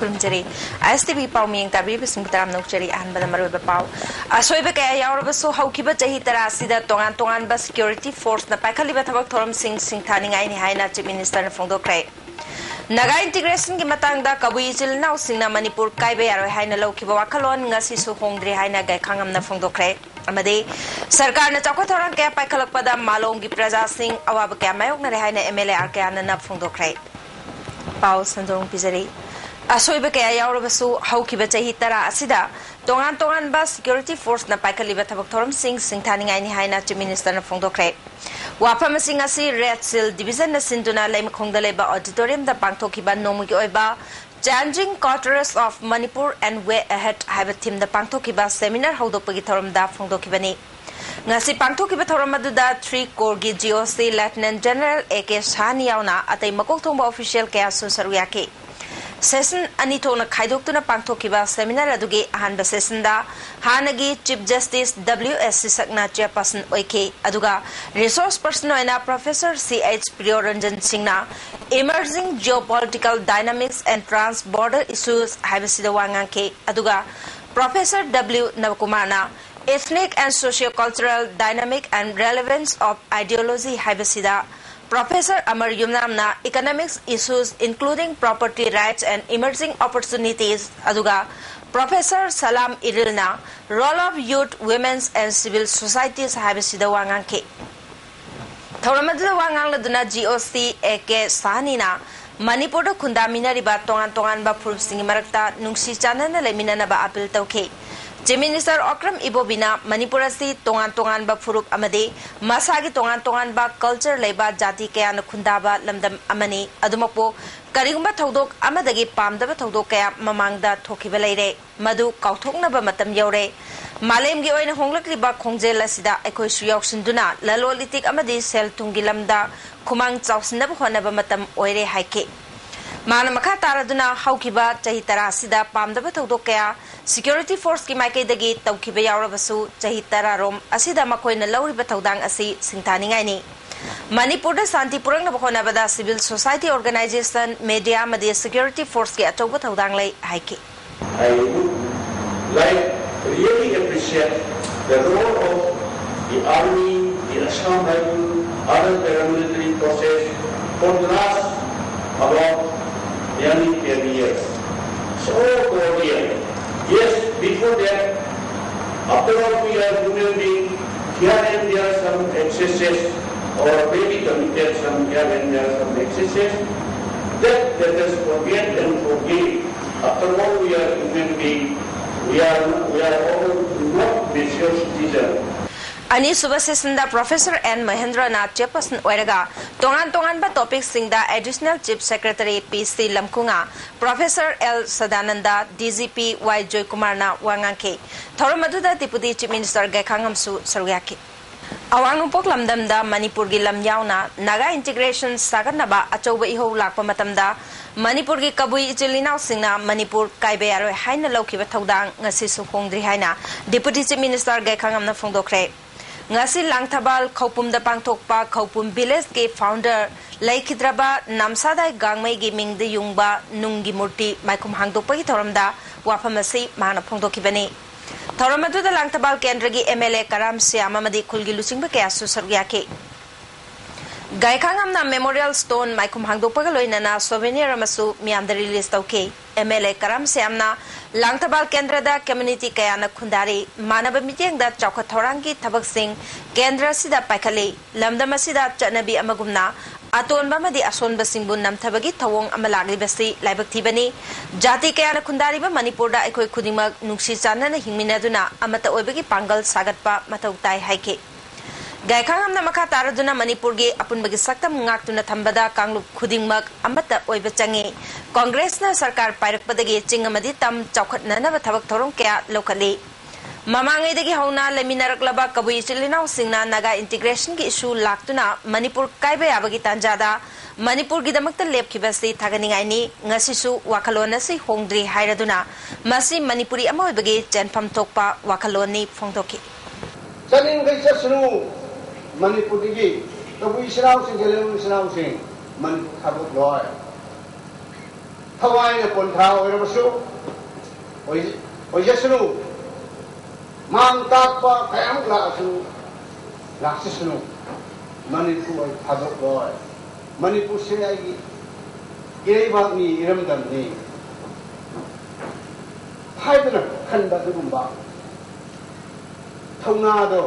खुरुमजरी STV पाउ मियंग ताबी बिसिंग तराम नोकचरी अहनबद मरोब पाउ असोइब कया यावरबसो हौकिब चही तरा सिदा तोंगान तोंगान बा सिक्योरिटी फोर्स ना पाइखलिबा थबक थोरम सिंह सिंथानिंगाई नि हाइना चीफ मिनिस्टर ने फोंदोक्रे नागा इंटीग्रेशन की मतंगदा कबुई चिलनाउ सिंगना मणिपुर काइबे यारो हाइना लौकिबा वाखलोन ngasi su hongdri haina gai khangamna phongdokre amade sarkar na chakwa thorang kya paikhalakpada malong gi praja sing awab kya mayok na haina mla ar kya na phongdokre pau sanjong pizari asoiba kya yaurabasu haukiba chahi tara asida tongan tongan ba security force na paikaliba thabak thoram sing singthaningai ni haina chief minister na phongdokre wafam sing asi red seal division na sinduna laim khongdaleba auditorium da pangthokiba nomugi oiba changing quarters of Manipur and way ahead have a team the pangthokiba seminar hodopagi thoram da phongdokibani ngasi pangthokiba thoram aduda 3 corps gi GOC lieutenant general AK Sani yauna atai makok thongba official kaya su saruyake session ani thona khaidokuna pangthokiba seminar adugi ahanba session da hanagi chief justice WSC sakna chairperson oike aduga resource person oina professor CH Priyoranjan Singna emerging geopolitical dynamics and trans-border issues habisida wanganke aduga professor W Navakumarna ethnic and socio-cultural dynamic and relevance of ideology habisida Professor Amar Yumnamna economics issues including property rights and emerging opportunities aduga Professor Salam Irilna role of youth women's and civil societies habisida wanganke Thoramadu wanganladuna GOC AK Sanina Manipur da khundamina riba tongan tongan ba furup singi marakta nungsi chanana lemina ba appeal tawke Chief Minister Okram Ibobina Manipur asi tongan tongan ba furup amade masagi tongan tongan ba culture leba jati kaya na khundaba lamdam amani adumapo karigumba thodok amadagi pamdaba thodok kaya mamangda thokiba leire madu kauthokna ba matam yaure malem gi oina honglakliba khongjel asida ekoi su yausinduna lalolitik amadi sel tungi lamda khumang chawsinaba honaba matam oire haike Mana makha taraduna haukiba chahi tara sida pamdaba thodok kaya security force ki maikai dagi tawkiba yaurabasu chahi tara rom asida makoina lauriba thodang asi singthaningai ni Manipur da santi purangna bkhona bada civil society organization media madi security force ki atoba thodang lai haike I would like really appreciate the role of the army, the Assam Rifle, other paramilitary forces for the last about nearly 10 years. So cordial. Yes, before that, after all we are human beings, here and there are some excesses or maybe committed some here and there are some excesses. That let us forget and forgive. After all we are human beings, we are all not mature citizens. Ani subasisanda Professor N Mahendra Nath chairperson oiraga tongan tongan ba topic singda additional chief secretary PC Lamkunga Professor L Sadananda DGP Y Joy Kumar na wangangke thoromaduda deputy chief minister Gakhangam su saruyake Awangpok lamdamda Manipur gi lamyauna naga integration saganaba achouba iho lakpa matamda Manipur gi kabui ichilinau singna Manipur kaibe yaroi haina laukiba thodang ngasi su hongdri haina deputy chief minister Gakhangam na phongdokre ngasi langthabal khopum da pangthokpa khopum village ke founder laikhidraba namsadai gangmai gi mingde yungba nungi murti maikum hangdokpa gi thoramda wafamasi mana phongdokibani thoramadu da langthabal kendra gi MLA Karam Syama madi khulgi luchingba ke asu sargyake Gaikhangam na memorial stone maikum hangdokpa ga loina na souvenir amasu miamda release tawke MLA Karam Syamna Langthabal Kendra da community kaya na khundari manaba meeting da chawkha thorangi thabak sing kendra sida paikhali lamdam asida chanabi amagumna atonba madi asonba singbu namthabagi thawong amalagli basi laibak thibani jati kaya na khundari ba Manipur da ekoi khudingmak nungsi chanana hingminaduna amata oibagi pangal sagatpa mathau tai haike Gaikhangam na makha taraduna Manipur gi apunbagi saktam ngaktuna thambada kanglup khudingmak amata oiba changi Congress na sarkar pairakpadagi chingamadi tam chawkhatnana ba thabak thorong kya lokali mamangai dagi hauna leminaraklaba kabui chilinau singna naga integration gi issue laktuna Manipur kaiba yabagi tanjada Manipur gi damakta lepkhibasi thaganingai ni ngasisu wakhalona si hongdri hairaduna masi Manipuri amoibagi chenpham thokpa wakhaloni phongdoki Sanin gaisa sunu Manipur digi kabui sirau sing gelem sirau sing man khabut loy थवाई पंथा ओजसनु मांग ताकपा कयाम लाक्सनु मणिपुर थादोक लोय मणिपुर से आगी इरेबागनी इरमदमनी हाइदना खंदा दुगुंबा थौनादो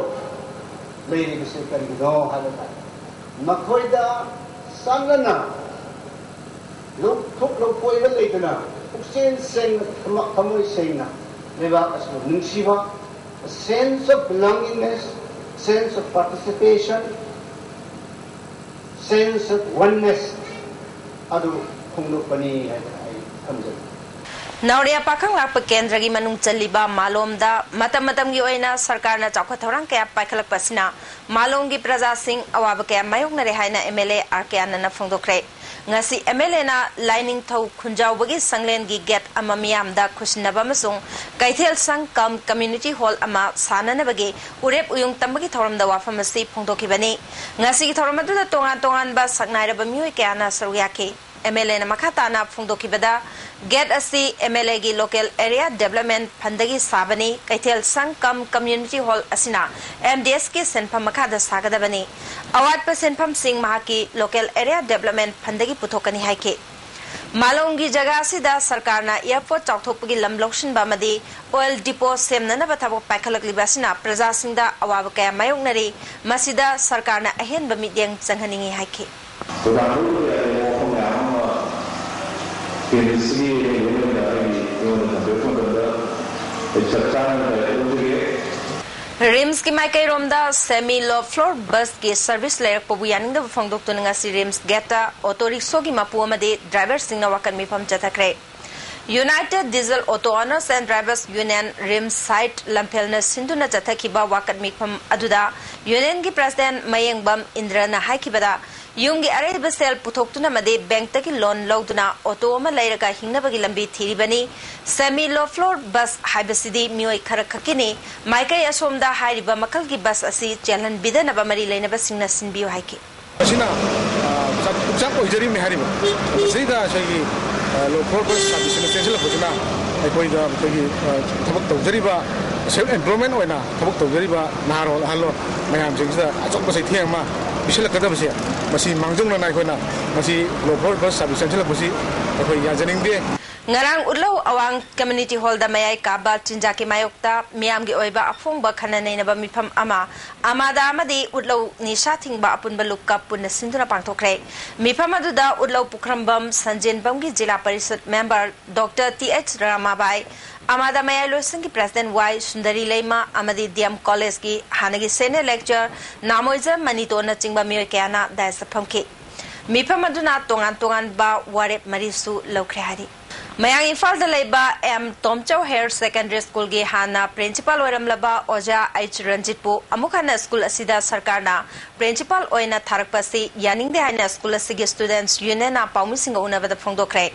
लेरिबसे करिदो हालदा मखोइदा सांगना लोक थोक लोक कोइबा लेतना उक्सेन सेन थमोय सेना लेबा असो नुंसिबा a sense of belongingness, sense of participation, sense of oneness adu khonglokpani hai thamjai Nauria Pakang Lapa Kendragi Manung Chaliba Malomda Matam gi oina sarkarna chawkha thorang kaya paikhalak pasina Malongi Praja Singh awabake mayokna rehaina MLA RK Anana phongdokre ngasi MLA na lining thau khunjaw bagi sanglen gi get ama miyamda khusnaba masung kaithel sang kam community hall ama sanana bagi urep uyung tambagi thoramda wafam asi phongdokibani ngasi gi thoramadu da tongan ba saknaira ba mioi kaya na saruyake MLA na makata na phongdokibada get asi MLA gi local area development phandagi sabani kaithel sang kam community hall asina MDS ke senpham makada sagadabani award pa senpham sing mahaki local area development phandagi puthokani haike Malongi jaga asida sarkar na airport chawthokpagi lamlokshin ba madi oil depot semnana ba thabok paikhalak libasina praja singda awab kaya mayoknari masida sarkar na ahen ba midyang changhaningi haike Rims ki Maikai Romda semi low floor bus ki service layer pobuyaning da phongdok to nga si Rims geta auto rickshaw ki mapu amade driver singna wakan mi pham chathakre United Diesel Auto Owners and Drivers Union Rims site lampelna sinduna chathakiba wakan mi pham aduda union ki president Mayengbam Indrana haikibada Yungi array basel putoktuna made bank taki loan lauduna auto ma lairaga hingnabagi lambi thiribani semi low floor bus haibasidi mioi kharakakini maikai asomda hairiba makal ki bus asi chalan bidana ba mari lainaba singna sinbiyo haiki asina chak oijari me hariba sida sagi low floor bus service na tension lajuna ekoi da togi thabak tawjariba self employment oina thabak tawjariba naharo hallo mayam jingsa achok basai thiama bisela kadabase masi mangjungna nai khona masi local bus service central busi akhoi yajaning de ngarang utlo awang community hall da mayai ka ba chinja ki mayokta miam gi oiba afong ba khana nei na ba mifam amada amadi utlo nisha thing ba apun ba lukka punna sinduna pangthokre mifam adu da utlo pukrambam sanjen bam gi jila parishad member Dr. TH Ramabai Amada Mayalo Singi President Y Sundari Leima Amadi DM College ki Hanagi Senior Lecturer Namoiza Manito na Chingba Mio Kiana Daisa Pamki Mipa Maduna Tongan Ba Warep Marisu Lokreari Mayang Infal the Leba M. Tomchow Higher Secondary School gi Hana Principal Oram Laba Oja H. Ranjitpu Amukana School Asida Sarkarna Principal Oina Tharakpasi Yaning de Hana School Asigi Students Union na Paumisinga Unava the Phongdokre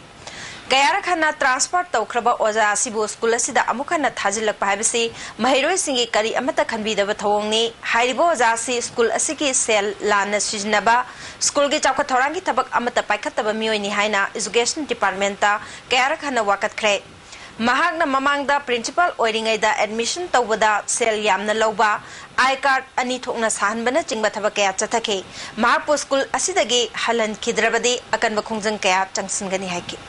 Kayara khana transport tawkraba oja asibu school asida amukana thajilak paibasi mahiroi singi kari amata khanbidaba thawongni hairibo oja asi school asiki sel lana sijnaba school gi chawkha thorangi tabak amata paikhataba mioi ni haina education department ta kayara khana wakat khre mahakna mamangda principal oiringai da admission tawbada sel yamna loba I card ani thokna sahanbana chingba thaba kaya chathake mahakpo school asidagi halan khidrabadi akanba khongjang kaya changsingani haiki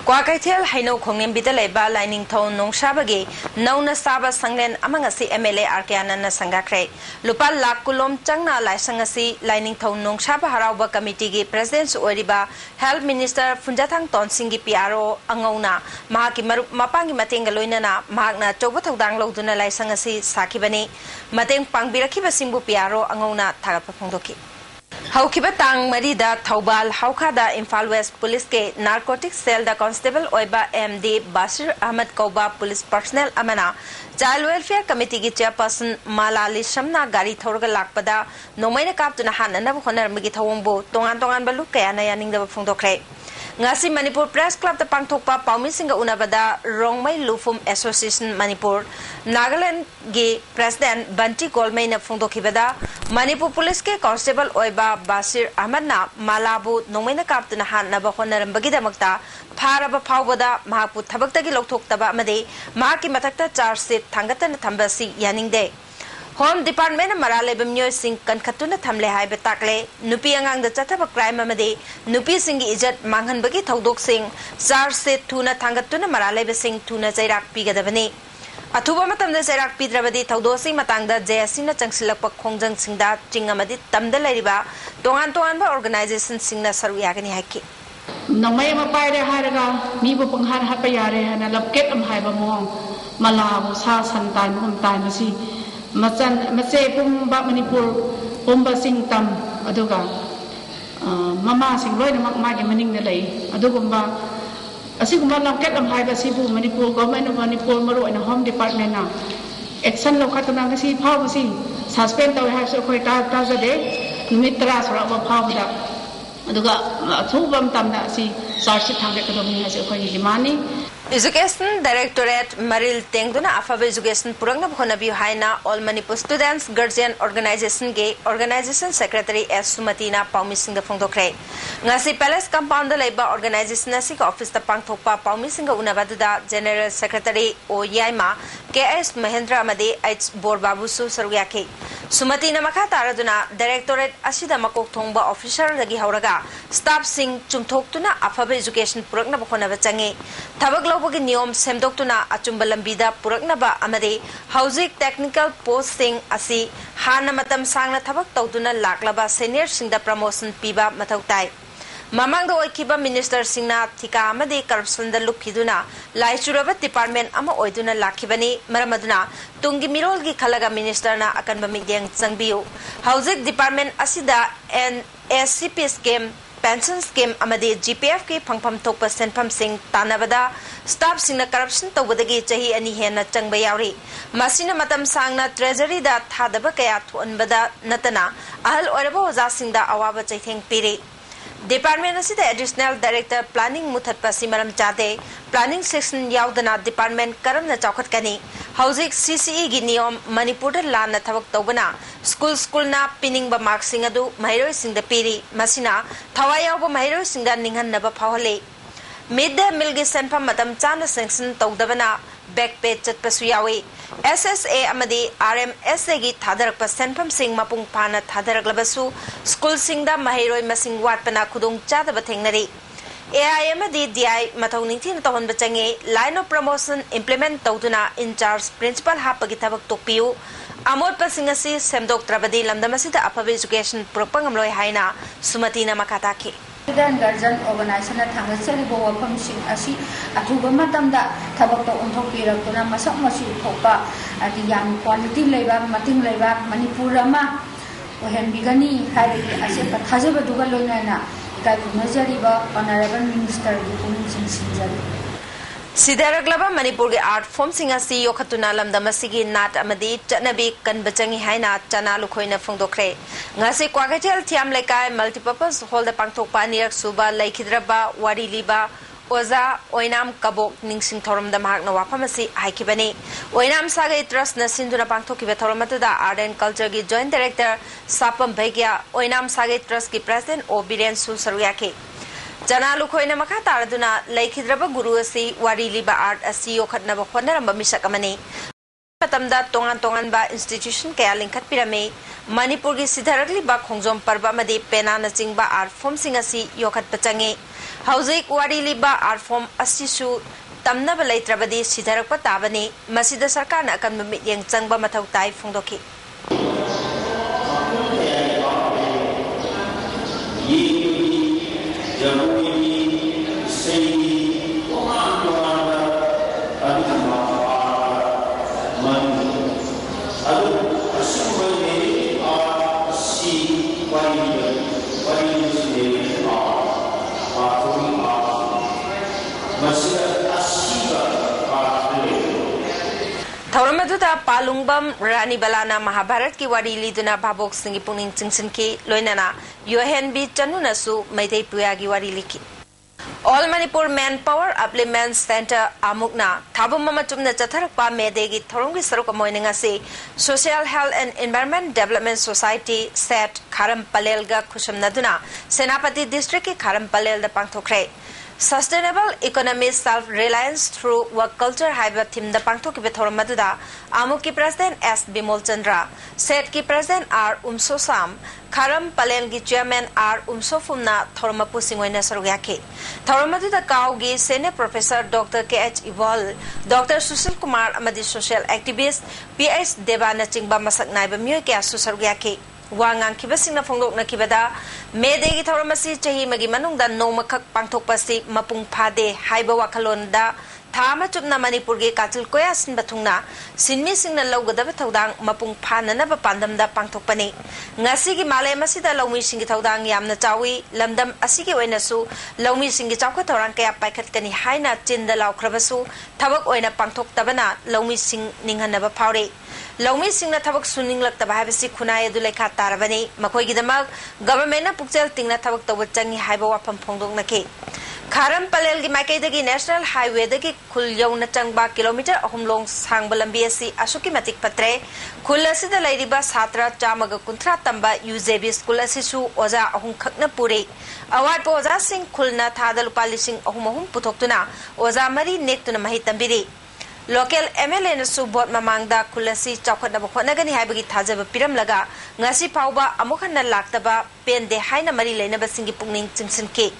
Kwakaithel Haino Khongem Bidaleba Lining Thon Nong Shabagi Nauna Saba Sanglen Amangasi MLA Arkiana Sangakre Lupa Lakulom Changna Laisangasi Lining Thon Nong Shaba Harauba Committee gi President Oriba Health Minister Funjatang Tonsingi PRO Angona Mahaki Mapangi Matengaloinana Magna Chobatang Loduna Laisangasi Sakibani Mateng Pangbirakiba Simbu PRO Angona Tagapongdoki Haukiba Tang Marida Taubal Haukada Imphal West Police ke Narcotics Cell da Constable Oiba MD Basir Ahmed Kauba Police Personnel Amana Child Welfare Committee ki Chairperson Malali Shamna Gari Thorga Lakpada Nomaina Kaptuna Hanana Honar Migi Thawongbo Tongan Balu Kaya Nayaning da Phongdokre ngasi Manipur Press Club ta pangthokpa paumisinga unabada Rongmai Lufum Association Manipur Nagaland ge President Banti Golmai na phongdokhibada Manipur Police ke Constable Oiba Basir Ahmad na Malabu nongmaina kaptuna hanaba honarambagi damakta pharaba phawbada mahapu thabaktagi lokthokhtaba amade mahaki mathakta charge sheet thangatana thambasi yaningde Home Department Marale Bimyo Singh Kankatuna Tamle Hai Betakle, Nupi Angang the Chataba Crime Amade, Nupi Singi Ijat Mangan Bagi Todok Singh, Zar Set Tuna Tangatuna Marale Singh Tuna Zairak Pigadavani. Atuba Matam the Zairak Pidrabadi Todosi Matanga, Jayasina Changsilapa Kongjang Singda, Chingamadi Tamda Lariba, Dongantoanba Organization Singna Saruyagani Haki. Namay Paire Haraga, Nibu Panghan Hapayare, and a Lapket Haiba Mong, Malabu, Sa Santan, Humtanasi. Macam pumba Manipur pumba sing tam aduga mama sing loy namak magi maning nilai adugumba asigumba lamket am hai basibu Manipur government of Manipur maru in Home Department na action lo khatuna kasi phau basi suspend taw hai so khoi ta jade mitra sura ba phau da aduga thubam tamna si sarchi thangre kadom ni ase khoi dimani Education Directorate Maril Tengduna Afabe Education Purangna Bhonabi Haina All Manipur Students Guardian Organization Ge Organization Secretary S Sumatina Paumising the Phongdokre Ngasi Palace Compound the Labor Organization Asik Office the Pangthokpa Paumising Unabada General Secretary O Yaima KS Mahendra Amade H Borbabusu Saruyake Sumatina Makataraduna Directorate Asida Makok Thongba Officer Lagi Hauraga Staff Sing Chumthoktuna Afabe Education Purangna Bhonaba Changi Tabaglo Niom Semdoktuna Achumbalambida Puraknaba Amade Hauzik Technical Posting Asi Hana Matam Sangna Tabak Tautuna Laklaba Senior Singda Promotion Piba Matautai Mamang the Oikiba Minister Singna Tika Amade Corruption the Lukiduna Laishuraba Department Ama Oiduna Lakibani Maramaduna Tungi Mirolgi Kalaga Minister na Akan Bamidyang Zangbiu Hauzik Department Asida and SCP Scheme Pension Scheme Amade GPF ke Pangpam Tokpa Senpam Singh Tanabada Staff Singna Corruption Tawudagi Chahi Ani Hena Changbayari Masina Matam Sangna Treasury da Thadaba Kaya Tuanbada Natana Ahal Orabo Oza Singda Awaba Chaitheng Piri Department Asida Additional Director Planning Muthatpasi Maram Chade Planning Section Yaudana Department Karam na Chaukat Kani Hauzik CCE gi Niyom Manipur la na thabak tawbana school na pining ba mark sing adu Mahiroi sing da piri masina thawaya ba Mahiroi sing da ninghan na ba phawale midday meal gi senpam matam chana sanction tawdabana back page chat pasu yawi SSA amadi RMSA gi thadarak pa senpam sing mapung pana thadarak labasu school sing da Mahiroi masing wat pana khudong cha da ba thengnari AIMD DI Mataunintin Tohon Bachange line of promotion implement Tautuna in charge principal Hapagitavak Topiu Amor Pasingasi Semdok Trabadi Lamdamasita Apabe Education Propangamloy Haina Sumatina Makataki. Student Guardian Organization at Hangasari Boa Pumsing Asi Atubamatamda Tabako Untopira Masak Masi Topa at the young quality labor, Mating labor, Manipurama, Ohen Bigani, Hari Asapa Tazaба Dugalona. Honorable Minister Sidaraglaba Manipur ge art form singasi yokhatuna lamdamasigi nat amadi chanabi kan bachangi haina chana lukhoina phongdokre ngasi kwagatel thiam lekai multipurpose hall da pangthokpa nirak suba laikhidraba wari liba Oza Oinam Kabok Ningsing Thorum the Mahak Nawapamasi Haikibani Oinam Saga Trust Nasinduna Pangtoki Vetoramata Art and Culture Gi Joint Director Sapam Begia Oinam Saga Trust Ki President Obiren Su Saruyaki Jana Lukoina Makata Arduna Laikidraba Guru Asi Wari Liba Art Asi Yokatnaba Honaramba Mishakamani Patamda Tongan Ba Institution Kaya Linkat Pirame Manipur Gi Sidarakli Ba Khongjom Parba Madi Pena Nachingba Art Form Singasi Yokat Pachangi Hauzik Wari Liba Art Form Asisu Tamna Balai Trabadi Sidarakpa Tabani Masida Sarkana akan Mamit Changba Matau Tai Phongdoki Thauramatuta Palungbam Rani Balana Mahabharat ki wari liduna Babok Singi Puning Chingsin ki loinana Yohen bi Chanunasu Maitei Puyagi wari liki All Manipur Manpower Upliftment Center Amukna Thabum Mamatumna Chatharakpa Medegi Thorungi Sarukamoiningasi Social Health and Environment Development Society set Karam Palelga Kushamnaduna Senapati District Karam Palel the Pangtokre Sustainable Economy Self-Reliance through Work Culture Haiba Thim the Pangtoki Bethoramaduda Amuki President S. Bimol Chandra Set Ki President R. Umsosam Karam Palengi Chairman R. Umsofumna Thormapu Singwena Saruyaki Thoramaduda Kaugi Senior Professor Dr. K.H. Iwal Dr. Sushil Kumar Amadi Social Activist P.S. Devana Chingba Masak Naiba Muyake Susaruyaki Wangang Kibasing na Fongok na Kibada, Medegi Thoramasi Chahi Magimanung da no makak pangtok pasi mapung pade haiba wakalon da Tama chup na Manipurgi katil koyasin batungna sinmi sing na lawgada batawdang mapung pana na bapandam da pangtok pani ngasigi malay masida lawmi singi tawdang yam na chawi lamdam asigi oina su lawmi singi chawka tawrang kaya paikat kani haina chinda law krabasu tabak oina pangtok tabana lawmi sing ninghan na bapawre Lawmi Singna Tabak Suning Lak Tabahasi Kunaya Duleka Tarabani, Makoigidamak, Government Pukzel Tingna Tabak Tawachangi Haibawa Pampongdong Naki. Karam Palel Gimakegi National Highway the Kulyo Natangba kilometer Homlong Sangbalambiasi Asuki Matik Patre, Kulasi the Ladyba Satra Jamaga Kuntra Tamba Uzebi Skulasisu Oza Ahum Kaknapuri, Award Oza Sing Kulna Tadalupalising Ohumahum Putoktuna, Oza Mari Nektuna Mahitambiri. Local MLA na subot mamangda kulasi chawkhat na bokhnagani haibagi thajaba piram laga ngasi pauba amukhan na laktaba pende haina mari leina basingi pungning chingsinke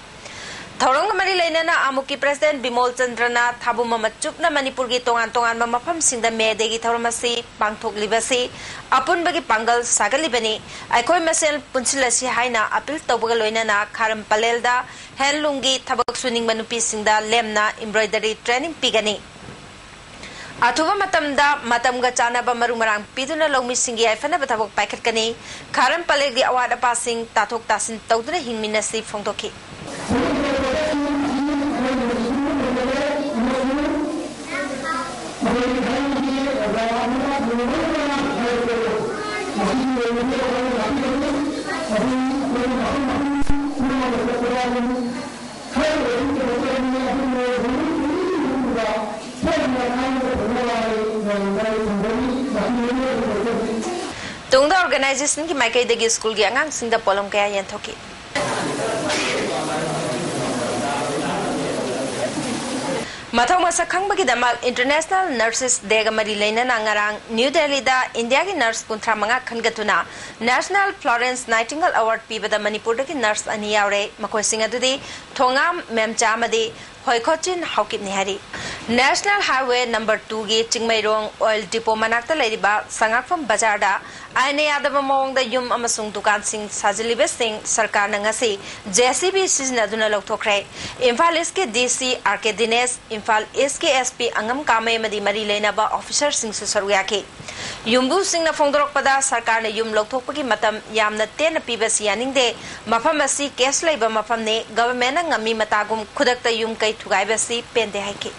Thorong mari leina na amuki President Bimol Chandra na thabu mamachup na Manipur gi tongan mafam singda medegi thormasi pangthok libasi apun bagi pangal sagali bani aikoi masel punsilasi haina apil tawbaga loina na Karam Palelda handlungi thabak suning manupi singda lemna embroidery training pigani Atuva matamda matamga chanaba marumarang piduna lawmi singi aifana bathabok paikat kani Karam Palegi awada passing tathok tasin tawduna hingminasi phongdoki Tungda organization ki maikai degi school gi angang singda polom kaya yan thoki Mathaw masakhang bagi damak International Nurses Day gamari leina na ngarang New Delhi da India ki nurse kuntra manga khangatuna National Florence Nightingale Award pibada Manipur da ki nurse ani yaure makoi singa dudi thongam memcha amadi hoikochin haukip nihari National Highway number 2 gi Chingmairong Oil Depot manakta leiriba sangakfam bazar da aine yadaba mawong da yum amasung dukan sing sajilibe sing sarkar na ngasi JCB siznaduna lokthokre Imphal East ke DC RK Dinesh Imphal East ke SP angam kamay madi mari leina ba officer sing susarya ke yumbu sing na phongdorok pada sarkar na yum lokthokpagi matam yamna ten piba sianing de mafam asi case leiba mafam ne government na ngami matagum khudakta yum kai thugai basi pende haike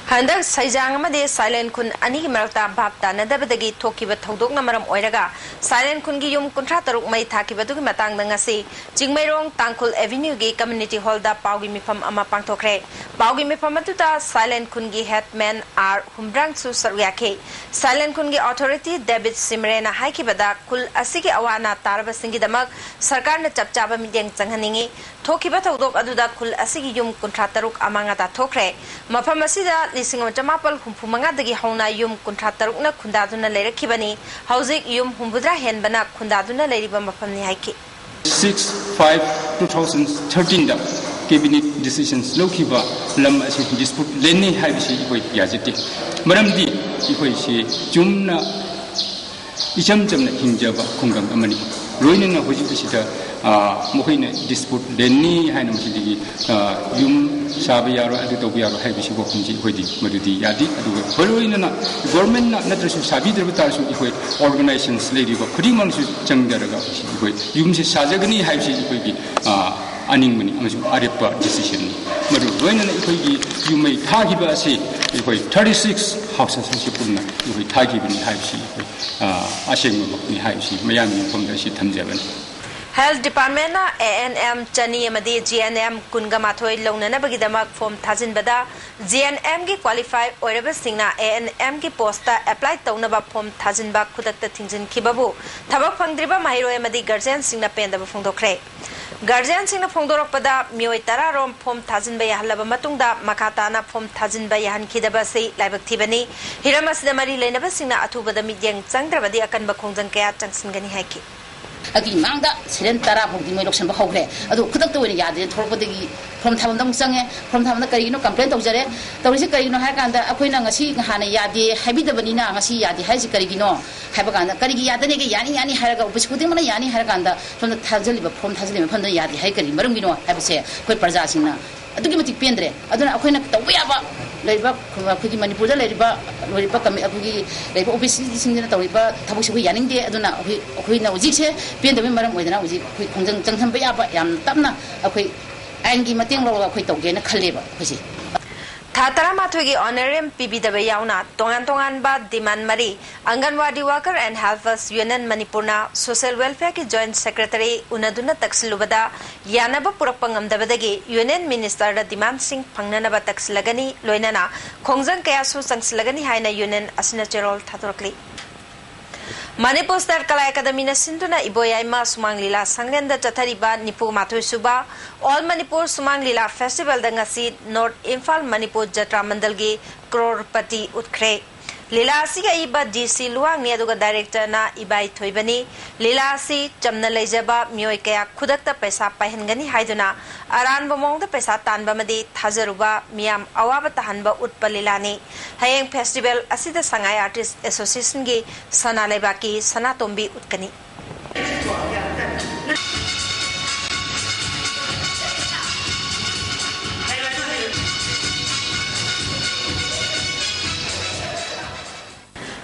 Handak saijang amade silent kun ani gi marakta bapta nadabadagi thokiba thodok na maram oiraga silent kun gi yum kuntra taruk mai thakiba dugi matang da ngasi Chingmairong Tangkhul Avenue gi community hall da paugi mifam ama pangthokre paugi mifam atuta silent kun gi headman R Humbrang su saryake silent kun gi authority David Simrena haikibada kul asigi awana tarba singi damak sarkar na chapchaba mideng changhaningi thokiba thodok aduda kul asigi yum kuntra taruk amanga ta thokre mafam asida Lising Jamapal Humpumanga dagi Hona Yum Kuntratarukna Kundaduna Lera Kibani, Hauzik Yum Humbudra Henbana Kundaduna Leriba Mapamni Haiki. 6/5/2013 cabinet decisions Lokiba Lam dispute Lenny Habishi Yaziti. Maramdi Ikoishi Jumna Ichamjamna Hinjaba Kungam Amani. 로이는 호지시다 모히네 디스푸트 렌니 하는 것이기 융 사비야로 아두도비야로 해비시고 군지 호디 모두디 야디 아두고 벌로이는 gవర్মেন্ট 나트르수 사비들부 따르수 이거 오르가나이제이션스 레디고 그리만수 정자르가 이거 융시 사자그니 하이시 이거기 아닝문이 아무튼 아랫바 디시션 머루 로이는 이거기 유메이 타기바시 이거 36 하우스 선식분나 이거 타기빈이 하이시 아시행문이 하이시 마야미 폼다시 탐자반 Health Department na ANM chani amadi GNM kunga mathoi longnana bagidamak form thajinbada GNM gi qualify oiraba singna ANM gi posta apply tawnaba form thajinba khudakta thingjin khibabu thabak phangdriba mairoi amadi guardian singna pendaba phongdokre guardian singna phongdorokpada mioi tara rom form thajinba yahlaba matungda makatana form thajinba yahan khidaba sei laibak thibani hiramasida mari leinaba singna athubada midyang changdrabadi akanba khongjang kaya changsingani haiki अगी मांगदा siren तारा भोगदी मै लोक्सन बखौरे अदु खुदक तो यादे थोरपदगी from थाबम संगे from थाबम करिनो complaint तौजरे तौरिसे करिनो हाय कांदा अखोइना ngasi हाने यादे हाबिदबनिना ngasi यादे हाइसि करिगिनो हायबा कांदा करिगी यादने के यानी यानी हायगा उपिस खुदे मन यानी हाय कांदा फ्रम थाजलिबा फ्रम थाजलिबा फंदा यादे हाय करि मरमगिनो हायबसे कोइ प्रजा सिंना अदुगी मति पेंद्रे अदुना अखोइना तौयाबा लेबा खुगी मणिपुर लेबा लोरिबा कमी अखुगी लेबा ऑफिस सिंगना तौरिबा थबुसि खु यानिंगदे अदुना अखोइना उजिसे पेंदबे मरम ओइदना उजि खु खोंजंग जंगथम बयाबा याम तपना अखोइ आइनगी मतेंग लौगा अखोइ तौगेना खलेबा खुसि Thatara mathugi honorarium PBW yauna tongan ba demand mari Anganwadi worker and helpers union Manipurna social welfare ki joint secretary unaduna taksilubada yanaba purakpangam dabadagi union minister da demand sing pangnana ba taksilagani loinana khongjang kaya su sangsilagani haina union asina cherol thatorkli Manipur State Kala Academy na sinduna iboyaima sumang lila sangrenda chathariba nipu mathui suba All Manipur Sumang Lila Festival da ngasi North Imphal Manipur Jatra Mandal gi crorepati utkre Lila asi ga iba DC luang ni aduga director na ibai thoibani Lila asi chamna leijaba mioi kaya khudakta paisa pahengani haiduna aran bomong da paisa tanba madi thajaruba miam awaba tahanba utpalilani hayeng festival asi da sangai artist association gi sana leba ki sana tombi utkani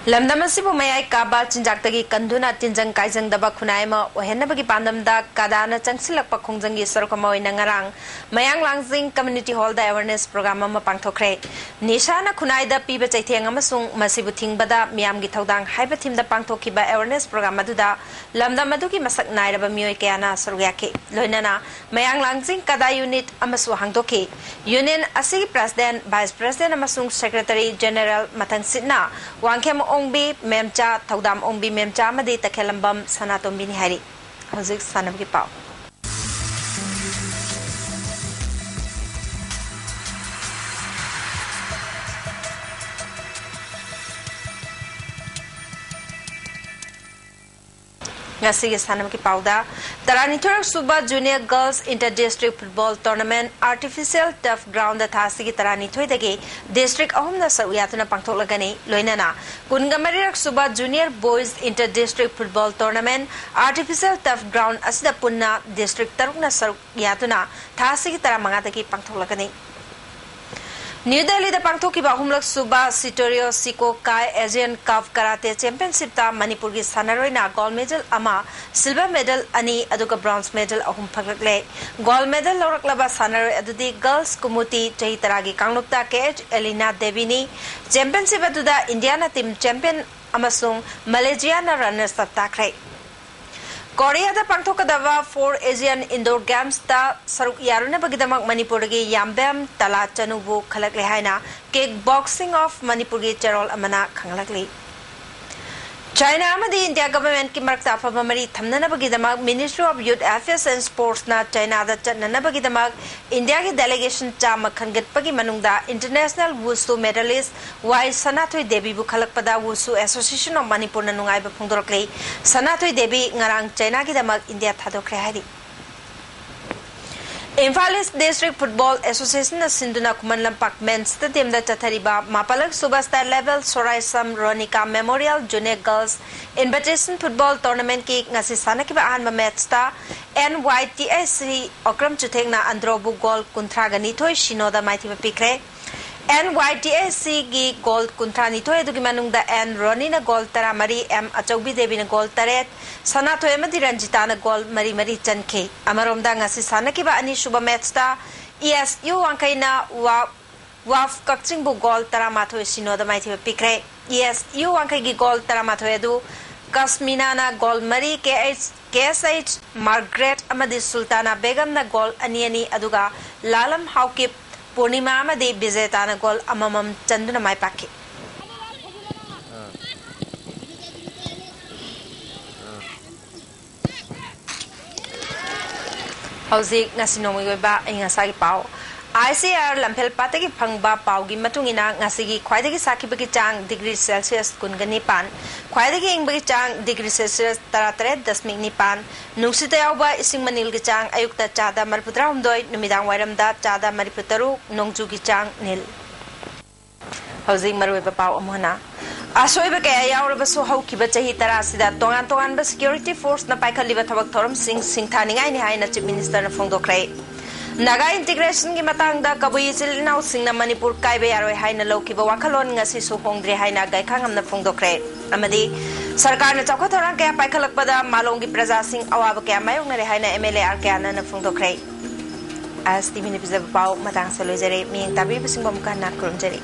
Lamdamasibu mayai kaba chinjaktagi kanduna tinjang kaijang daba khunaima ohenabagi pandamda kadana changsilakpa khongjanggi sarokama oina ngarang mayang langjing community hall da awareness program ama pangthokre nishana khunaida piba chaitheng amasung masibu thingbada miyamgi thodang haiba thimda pangthokhiba awareness program aduda lamdamadugi masak nairaba mioi kayana sarugyake loinana mayang langjing kada unit amasu hangdoki union asigi president vice president amasung secretary general mathang sitna wangkhem Ongbi Memcha Thaudam Ongbi Memcha Madi Takhelambam Sanatombi ni hari Hozik Sanam ki pau ngasi ge sanam ki pauda tarani thor suba junior girls inter district football tournament artificial turf ground da thasi ki tarani thoi dage district ahum na sauyatuna pangthok lagani loinana kungamari rak suba junior boys inter district football tournament artificial turf ground asida punna district tarukna sauyatuna thasi ki taramanga dagi pangthok lagani New Delhi da pangthokiba humlak suba Sitorio Siko Kai Asian Cup Karate Championship ta Manipur gi sanaroina gold medal ama silver medal ani aduga bronze medal ahum phaglakle gold medal loraklaba sanaroi adudi girls kumuti chahi taragi kanglukta KH Elina Devini championship aduda Indiana team champion amasung Malaysia na runners up takrai Korea da pangthokadaba 4 Asian Indoor Games ta saruk yaruna bagidamak Manipur gi Yambam Tala Chanubu khalakle haina kickboxing of Manipur gi Cherol amana khanglakli China amadi India government ki marakta afamari thamnana bagidamak Ministry of Youth Affairs and Sports na China da chatnana bagidamak India ki delegation chama khangat pagi manungda International Wushu medalist Y Sanathoi Devi bu khalakpada Wushu Association of Manipur na nungai ba phungdorklei Sanathoi Devi ngarang China ki damak India thadokre hari Imphal East District Football Association na Sinduna Kuman Lampak Men's Stadium da chathariba Mapalak Subastar Level Sorai Sam Ronica Memorial Junior Girls Invitation Football Tournament ki ngasi sanakiba ahanba match ta NYTSC Okram Chuthengna Androbu Gold Kuntraga Nithoi Shinoda Maithiba Pikre NYTSC gi Gold Kuntrani Nithoi adugi manungda N Ronina Gold Taramari M Achaubi Devi na Gold Taret Sanato Emadi Ranjita na Gold Mari Mari Chankhe Amaromda ngasi sanakiba ani Suba match ta ESU Wangkaina Waf Kakchingbu Gold Taramato Shinoda Maithiba Pikre ESU Wangkai gi Gold Taramato edu Kasmina na Gold Mari KSH Margaret Amadi Sultana Begum na Gold Ani aduga Lalam Haukip Purnima Amadi Bizeta na Gold Amamam Chanduna Mai Paki Hauzik ngasinomoi ba ingasagi pau ICR Lampel Patagi Pangba Paugi Matungina Ngasigi Quaidagi Sakibaki Chang degree Celsius Kungani Pan Quaidagi Ingbaki Chang degree Celsius Taratare Dasming Nipan Nungsita Yauba Ising Manil Gichang Ayukta Chada Mariputra Humdoi Numidang Wairamda Chada Mariputaru Nongju Gichang Nil Hauzik Maruiba Pau Amuna Asoiba kaya yaurabasu haukiba chahi tarasida tongan ba security force na paikhaliba thabak thoram singthaningai ni haina chief minister na phongdokrai Naga integration gi matangda kabui chilnau singna Manipur kaibe yaroi haina lokiba wakhalon ngasi su hongdre haina gaikhangam na phongdokrai amadi sarkar na chawkha thorang kaya paikhalakpada malongi praja sing awaba kaya mayong na haina MLA ar kaya na phongdokrai as TV ni bizaba pau matang salojare ming tabi bising bom kan na kurumjari